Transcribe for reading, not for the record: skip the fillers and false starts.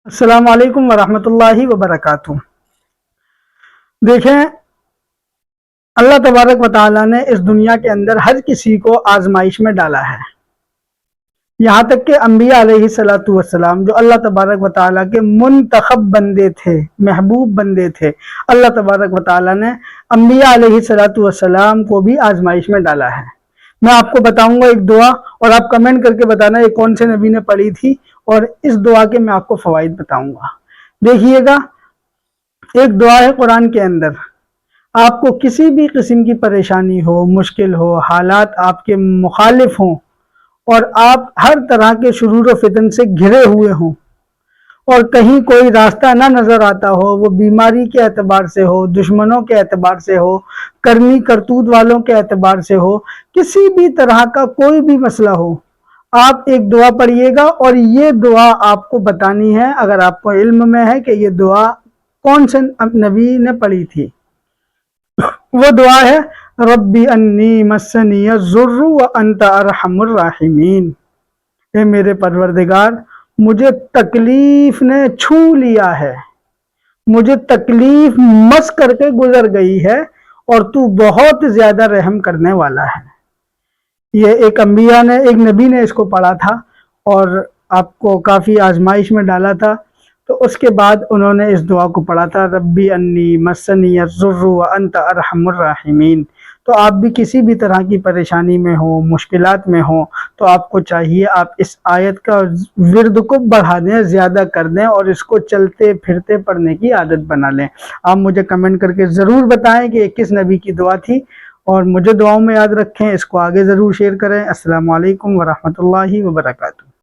السلام علیکم ورحمۃ اللہ وبرکاتہ۔ دیکھیں، اللہ تبارک و تعالیٰ نے اس دنیا کے اندر ہر کسی کو آزمائش میں ڈالا ہے، یہاں تک کہ انبیاء علیہ السلام جو اللہ تبارک و تعالیٰ کے منتخب بندے تھے، محبوب بندے تھے، اللہ تبارک و تعالیٰ نے انبیاء علیہ السلام کو بھی آزمائش میں ڈالا ہے۔ میں آپ کو بتاؤں گا ایک دعا، اور آپ کمنٹ کر کے بتانا یہ کون سے نبی نے پڑھی تھی، اور اس دعا کے میں آپ کو فوائد بتاؤں گا۔ دیکھیے گا، ایک دعا ہے قرآن کے اندر، آپ کو کسی بھی قسم کی پریشانی ہو، مشکل ہو، حالات آپ کے مخالف ہوں، اور آپ ہر طرح کے شرور و فتن سے گھرے ہوئے ہوں، اور کہیں کوئی راستہ نہ نظر آتا ہو، وہ بیماری کے اعتبار سے ہو، دشمنوں کے اعتبار سے ہو، کرنی کرتوت والوں کے اعتبار سے ہو، کسی بھی طرح کا کوئی بھی مسئلہ ہو، آپ ایک دعا پڑھیے گا، اور یہ دعا آپ کو بتانی ہے اگر آپ کو علم میں ہے کہ یہ دعا کون سے نبی نے پڑھی تھی۔ وہ دعا ہے ربی انی مسنی الضر وانت ارحم الراحمین، اے میرے پروردگار، مجھے تکلیف نے چھو لیا ہے، مجھے تکلیف مس کر کے گزر گئی ہے، اور تو بہت زیادہ رحم کرنے والا ہے۔ یہ ایک نبی نے اس کو پڑھا تھا، اور آپ کو کافی آزمائش میں ڈالا تھا، تو اس کے بعد انہوں نے اس دعا کو پڑھا تھا ربی انی مسنی الضر وانت ارحم الراحمین۔ تو آپ بھی کسی بھی طرح کی پریشانی میں ہوں، مشکلات میں ہوں، تو آپ کو چاہیے آپ اس آیت کا ورد کو بڑھا دیں، زیادہ کر دیں، اور اس کو چلتے پھرتے پڑھنے کی عادت بنا لیں۔ آپ مجھے کمنٹ کر کے ضرور بتائیں کہ یہ کس نبی کی دعا تھی، اور مجھے دعاؤں میں یاد رکھیں، اس کو آگے ضرور شیئر کریں۔ السلام علیکم ورحمۃ اللہ وبرکاتہ۔